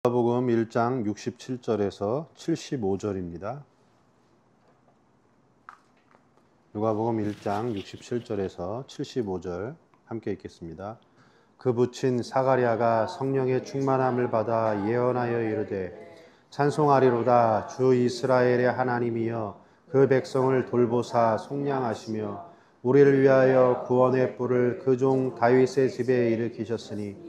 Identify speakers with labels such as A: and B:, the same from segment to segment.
A: 누가복음 1장 67절에서 75절입니다. 누가복음 1장 67절에서 75절 함께 읽겠습니다. 그 부친 사가랴가 성령의 충만함을 받아 예언하여 이르되 찬송하리로다. 주 이스라엘의 하나님이여 그 백성을 돌보사 속량하시며 우리를 위하여 구원의 뿔을 그 종 다윗의 집에 일으키셨으니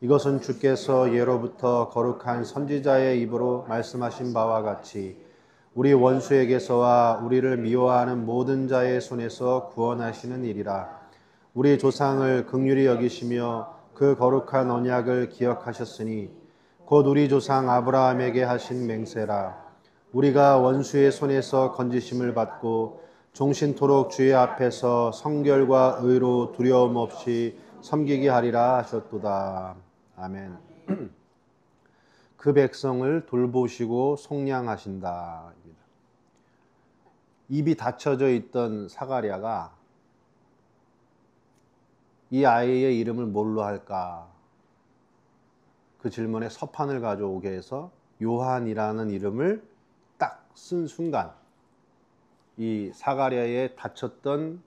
A: 이것은 주께서 예로부터 거룩한 선지자의 입으로 말씀하신 바와 같이 우리 원수에게서와 우리를 미워하는 모든 자의 손에서 구원하시는 일이라. 우리 조상을 긍휼히 여기시며 그 거룩한 언약을 기억하셨으니 곧 우리 조상 아브라함에게 하신 맹세라. 우리가 원수의 손에서 건지심을 받고 종신토록 주의 앞에서 성결과 의로 두려움 없이 섬기게 하리라 하셨도다. 아멘. 그 백성을 돌보시고 속량하신다. 입이 닫혀져 있던 사가랴가 이 아이의 이름을 뭘로 할까? 그 질문에 서판을 가져오게 해서 요한이라는 이름을 딱 쓴 순간 이 사가랴의 닫혔던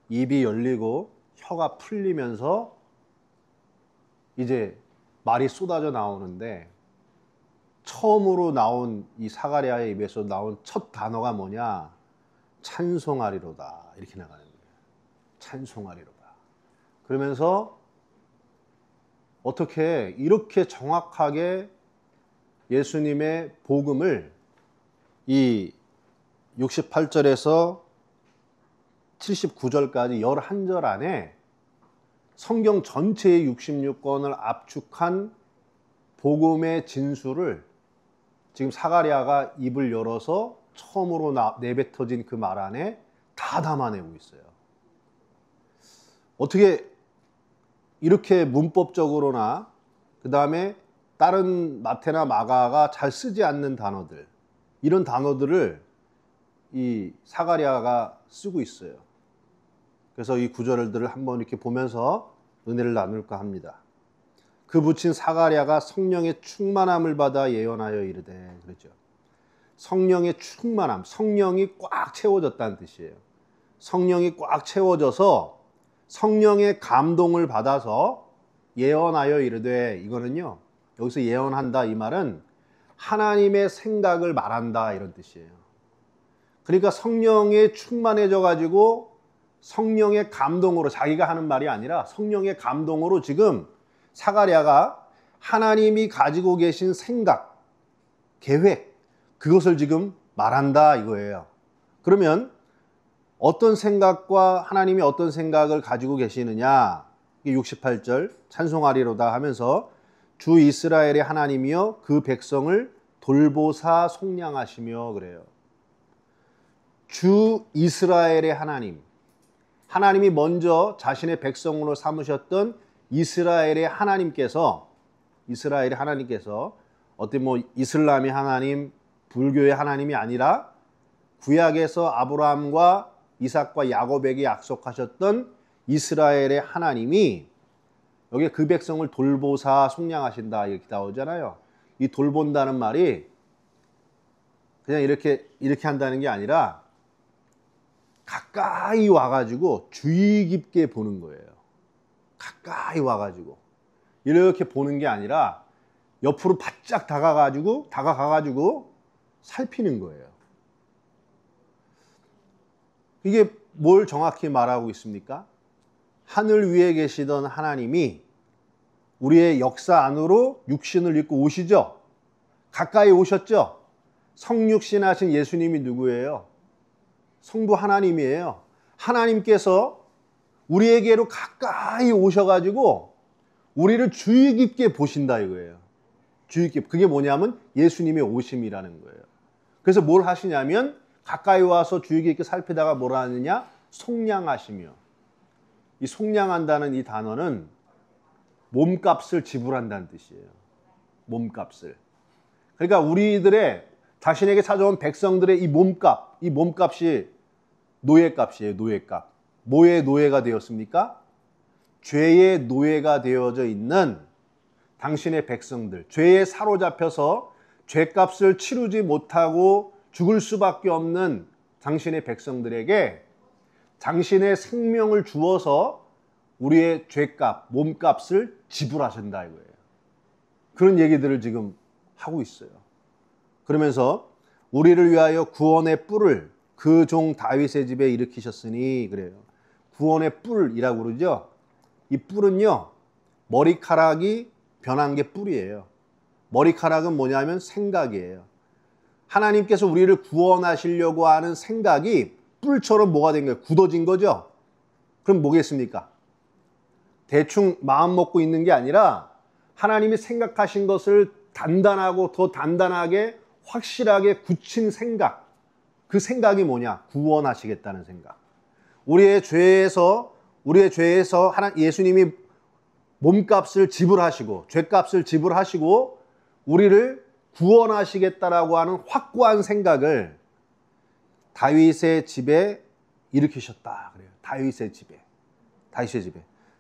A: 입이 열리고 혀가 풀리면서 이제 말이 쏟아져 나오는데 처음으로 나온 이 사가랴의 입에서 나온 첫 단어가 뭐냐? 찬송하리로다. 이렇게 나가는 거예요. 찬송하리로다. 그러면서 어떻게 이렇게 정확하게 예수님의 복음을 이 68절에서 79절까지 11절 안에 성경 전체의 66권을 압축한 복음의 진수를 지금 사가랴가 입을 열어서 처음으로 내뱉어진 그 말 안에 다 담아내고 있어요. 어떻게 이렇게 문법적으로나 그 다음에 다른 마태나 마가가 잘 쓰지 않는 단어들, 이런 단어들을 이 사가랴가 쓰고 있어요. 그래서 이 구절들을 한번 이렇게 보면서 은혜를 나눌까 합니다. 그 부친 사가랴가 성령의 충만함을 받아 예언하여 이르되, 그렇죠. 성령의 충만함, 성령이 꽉 채워졌다는 뜻이에요. 성령이 꽉 채워져서 성령의 감동을 받아서 예언하여 이르되, 이거는요, 여기서 예언한다 이 말은 하나님의 생각을 말한다 이런 뜻이에요. 그러니까 성령에 충만해져 가지고 성령의 감동으로, 자기가 하는 말이 아니라 성령의 감동으로 지금 사가랴가 하나님이 가지고 계신 생각, 계획, 그것을 지금 말한다 이거예요. 그러면 어떤 생각과 하나님이 어떤 생각을 가지고 계시느냐? 68절 찬송하리로다 하면서 주 이스라엘의 하나님이여 그 백성을 돌보사 속량하시며, 그래요. 주 이스라엘의 하나님, 하나님이 먼저 자신의 백성으로 삼으셨던 이스라엘의 하나님께서 어때 이슬람의 하나님, 불교의 하나님이 아니라 구약에서 아브라함과 이삭과 야곱에게 약속하셨던 이스라엘의 하나님이 여기 그 백성을 돌보사 속량하신다 이렇게 나오잖아요. 이 돌본다는 말이 그냥 이렇게 한다는 게 아니라 가까이 와가지고 주의 깊게 보는 거예요. 가까이 와가지고 이렇게 보는 게 아니라 옆으로 바짝 다가가가지고 살피는 거예요. 이게 뭘 정확히 말하고 있습니까? 하늘 위에 계시던 하나님이 우리의 역사 안으로 육신을 입고 오시죠. 가까이 오셨죠. 성육신 하신 예수님이 누구예요? 성부 하나님이에요. 하나님께서 우리에게로 가까이 오셔가지고 우리를 주의 깊게 보신다 이거예요. 주의 깊게. 그게 뭐냐면 예수님의 오심이라는 거예요. 그래서 뭘 하시냐면 가까이 와서 주의 깊게 살피다가 뭘 하느냐? 속량하시며. 이 속량한다는 이 단어는 몸값을 지불한다는 뜻이에요. 몸값을. 그러니까 우리들의 자신에게 찾아온 백성들의 이 몸값이 노예값이에요. 노예값. 뭐의 노예가 되었습니까? 죄의 노예가 되어져 있는 당신의 백성들, 죄에 사로잡혀서 죄값을 치르지 못하고 죽을 수밖에 없는 당신의 백성들에게 당신의 생명을 주어서 우리의 죄값, 몸값을 지불하신다 이거예요. 그런 얘기들을 지금 하고 있어요. 그러면서 우리를 위하여 구원의 뿔을 그 종 다윗의 집에 일으키셨으니 그래요. 구원의 뿔이라고 그러죠. 이 뿔은요, 머리카락이 변한 게 뿔이에요. 머리카락은 뭐냐면 생각이에요. 하나님께서 우리를 구원하시려고 하는 생각이 뿔처럼 뭐가 된 거예요? 굳어진 거죠. 그럼 뭐겠습니까? 대충 마음 먹고 있는 게 아니라 하나님이 생각하신 것을 단단하고 더 단단하게 확실하게 굳힌 생각. 그 생각이 뭐냐? 구원하시겠다는 생각. 우리의 죄에서 예수님이 몸값을 지불하시고 죄값을 지불하시고 우리를 구원하시겠다라고 하는 확고한 생각을 다윗의 집에 일으키셨다 그래요. 다윗의 집에.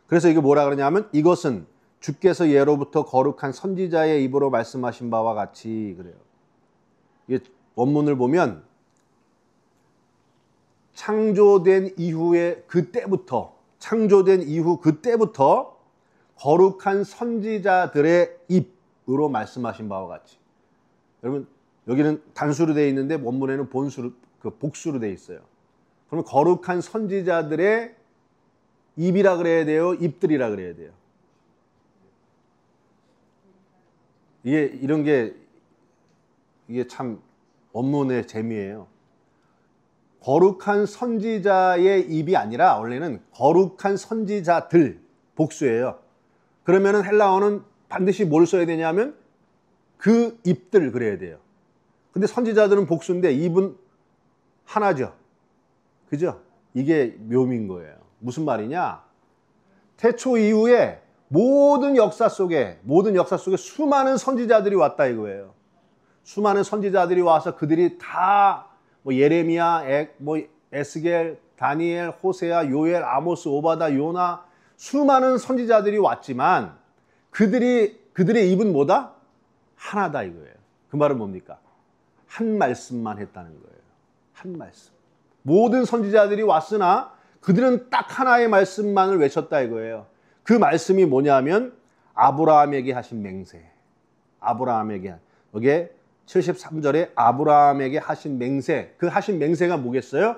A: 그래서 이게 뭐라 그러냐면 이것은 주께서 예로부터 거룩한 선지자의 입으로 말씀하신 바와 같이 그래요. 이게 원문을 보면 창조된 이후 그때부터 거룩한 선지자들의 입으로 말씀하신 바와 같이. 여러분 여기는 단수로 되어 있는데 원문에는 복수로 되어 있어요. 그러면 거룩한 선지자들의 입이라 그래야 돼요? 입들이라 그래야 돼요? 이게 참 원문의 재미예요. 거룩한 선지자의 입이 아니라 원래는 거룩한 선지자들 복수예요. 그러면은 헬라어는 반드시 뭘 써야 되냐면 그 입들 그래야 돼요. 근데 선지자들은 복수인데 입은 하나죠. 그죠? 이게 묘미인 거예요. 무슨 말이냐? 태초 이후에 모든 역사 속에 수많은 선지자들이 왔다 이거예요. 수많은 선지자들이 와서 그들이 다 예레미야, 에스겔, 다니엘, 호세아, 요엘, 아모스, 오바다, 요나 수많은 선지자들이 왔지만 그들의 입은 뭐다? 하나다 이거예요. 그 말은 뭡니까? 한 말씀만 했다는 거예요. 한 말씀. 모든 선지자들이 왔으나 그들은 딱 하나의 말씀만을 외쳤다 이거예요. 그 말씀이 뭐냐면 아브라함에게 하신 맹세. 여기에 73절에 아브라함에게 하신 맹세. 그 하신 맹세가 뭐겠어요?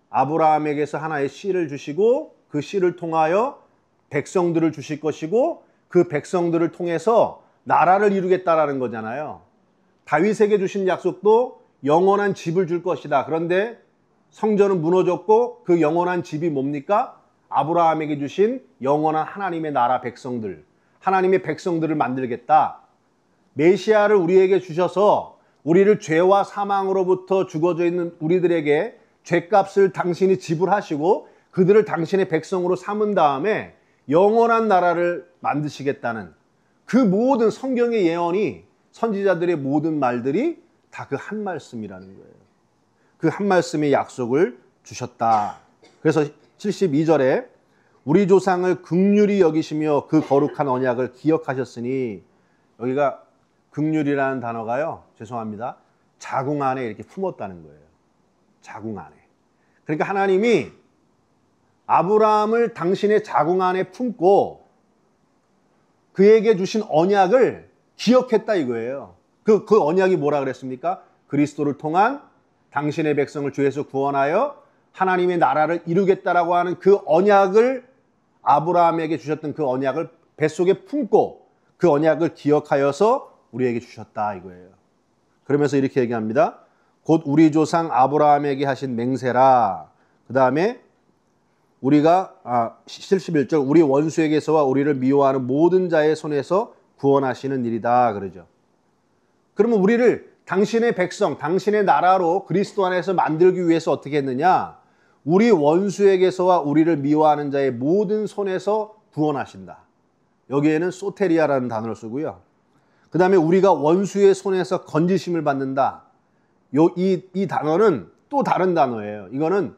A: 아브라함에게서 하나의 씨를 주시고 그 씨를 통하여 백성들을 주실 것이고 그 백성들을 통해서 나라를 이루겠다라는 거잖아요. 다윗에게 주신 약속도 영원한 집을 줄 것이다. 그런데 성전은 무너졌고 그 영원한 집이 뭡니까? 아브라함에게 주신 영원한 하나님의 나라 백성들. 하나님의 백성들을 만들겠다. 메시아를 우리에게 주셔서 우리를 죄와 사망으로부터 죽어져 있는 우리들에게 죄값을 당신이 지불하시고 그들을 당신의 백성으로 삼은 다음에 영원한 나라를 만드시겠다는 그 모든 성경의 예언이 선지자들의 모든 말들이 다 그 한 말씀이라는 거예요. 그 한 말씀의 약속을 주셨다. 그래서 72절에 우리 조상을 긍휼히 여기시며 그 거룩한 언약을 기억하셨으니 여기가 긍휼이라는 단어가요. 죄송합니다. 자궁 안에 이렇게 품었다는 거예요. 자궁 안에. 그러니까 하나님이 아브라함을 당신의 자궁 안에 품고 그에게 주신 언약을 기억했다 이거예요. 그 언약이 뭐라 그랬습니까? 그리스도를 통한 당신의 백성을 죄에서 구원하여 하나님의 나라를 이루겠다라고 하는 그 언약을 아브라함에게 주셨던 그 언약을 뱃속에 품고 그 언약을 기억하여서 우리에게 주셨다 이거예요. 그러면서 이렇게 얘기합니다. 곧 우리 조상 아브라함에게 하신 맹세라. 그 다음에 우리가 71절 우리 원수에게서와 우리를 미워하는 모든 자의 손에서 구원하시는 일이다 그러죠. 그러면 우리를 당신의 백성, 당신의 나라로 그리스도 안에서 만들기 위해서 어떻게 했느냐? 우리 원수에게서와 우리를 미워하는 자의 모든 손에서 구원하신다. 여기에는 소테리아라는 단어를 쓰고요. 그 다음에 우리가 원수의 손에서 건지심을 받는다. 이 단어는 또 다른 단어예요. 이거는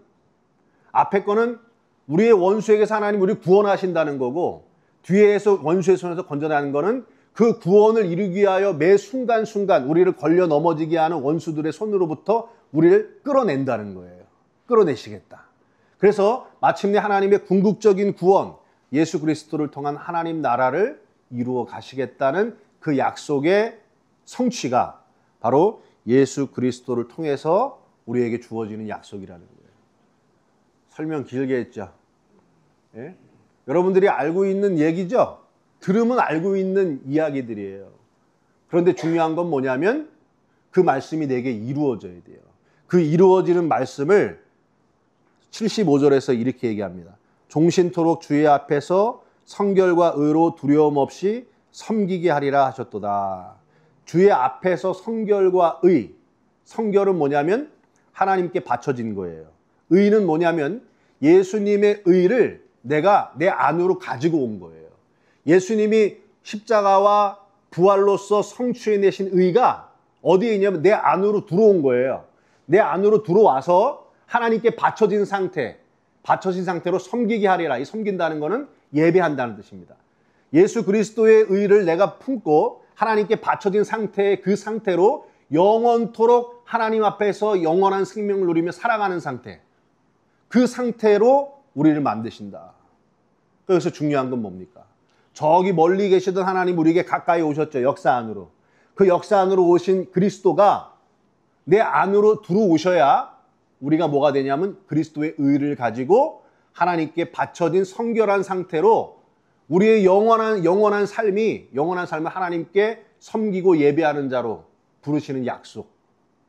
A: 앞에 거는 우리의 원수에게서 하나님 우리를 구원하신다는 거고 뒤에서 원수의 손에서 건져내는 것은 그 구원을 이루기 위하여 매 순간순간 우리를 걸려 넘어지게 하는 원수들의 손으로부터 우리를 끌어낸다는 거예요. 끌어내시겠다. 그래서 마침내 하나님의 궁극적인 구원, 예수 그리스도를 통한 하나님 나라를 이루어 가시겠다는 그 약속의 성취가 바로 예수 그리스도를 통해서 우리에게 주어지는 약속이라는 거예요. 설명 길게 했죠. 예? 여러분들이 알고 있는 얘기죠? 들으면 알고 있는 이야기들이에요. 그런데 중요한 건 뭐냐면 그 말씀이 내게 이루어져야 돼요. 그 이루어지는 말씀을 75절에서 이렇게 얘기합니다. 종신토록 주의 앞에서 성결과 의로 두려움 없이 섬기게 하리라 하셨도다. 주의 앞에서 성결과 의. 성결은 뭐냐면 하나님께 바쳐진 거예요. 의는 뭐냐면 예수님의 의를 내가 내 안으로 가지고 온 거예요. 예수님이 십자가와 부활로서 성취해내신 의가 어디에 있냐면 내 안으로 들어온 거예요. 내 안으로 들어와서 하나님께 바쳐진 상태, 바쳐진 상태로 섬기게 하리라. 이 섬긴다는 것은 예배한다는 뜻입니다. 예수 그리스도의 의를 내가 품고 하나님께 바쳐진 상태의 그 상태로 영원토록 하나님 앞에서 영원한 생명을 누리며 살아가는 상태. 그 상태로 우리를 만드신다. 그래서 중요한 건 뭡니까? 저기 멀리 계시던 하나님 우리에게 가까이 오셨죠. 역사 안으로. 그 역사 안으로 오신 그리스도가 내 안으로 들어오셔야 우리가 뭐가 되냐면 그리스도의 의를 가지고 하나님께 바쳐진 성결한 상태로 우리의 영원한 삶을 하나님께 섬기고 예배하는 자로 부르시는 약속.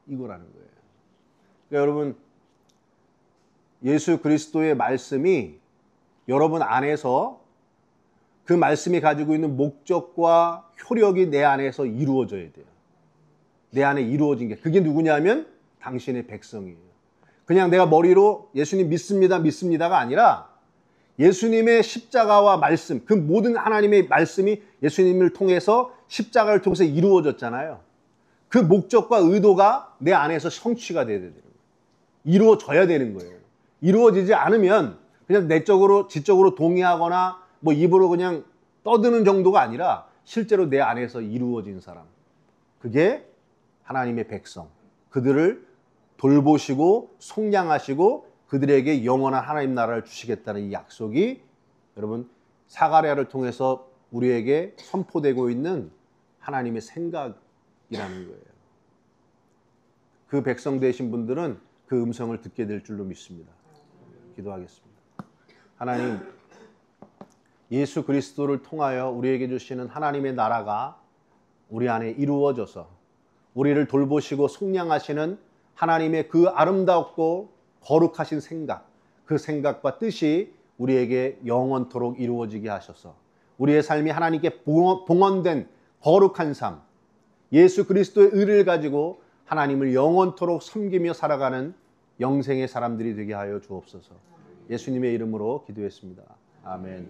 A: 이거라는 거예요. 그러니까 여러분, 예수 그리스도의 말씀이 여러분 안에서 그 말씀이 가지고 있는 목적과 효력이 내 안에서 이루어져야 돼요. 내 안에 이루어진 게. 그게 누구냐면 당신의 백성이에요. 그냥 내가 머리로 예수님 믿습니다가 아니라 예수님의 십자가와 말씀, 그 모든 하나님의 말씀이 예수님을 통해서 십자가를 통해서 이루어졌잖아요. 그 목적과 의도가 내 안에서 성취가 돼야 되는 거예요. 이루어져야 되는 거예요. 이루어지지 않으면 그냥 내적으로, 지적으로 동의하거나 뭐 입으로 그냥 떠드는 정도가 아니라 실제로 내 안에서 이루어진 사람. 그게 하나님의 백성. 그들을 돌보시고 속량하시고 그들에게 영원한 하나님 나라를 주시겠다는 이 약속이 여러분 사가랴를 통해서 우리에게 선포되고 있는 하나님의 생각이라는 거예요. 그 백성 되신 분들은 그 음성을 듣게 될 줄로 믿습니다. 기도하겠습니다. 하나님, 예수 그리스도를 통하여 우리에게 주시는 하나님의 나라가 우리 안에 이루어져서 우리를 돌보시고 속량하시는 하나님의 그 아름답고 거룩하신 생각, 그 생각과 뜻이 우리에게 영원토록 이루어지게 하셔서 우리의 삶이 하나님께 봉헌된 거룩한 삶, 예수 그리스도의 의를 가지고 하나님을 영원토록 섬기며 살아가는 영생의 사람들이 되게 하여 주옵소서. 예수님의 이름으로 기도했습니다. 아멘.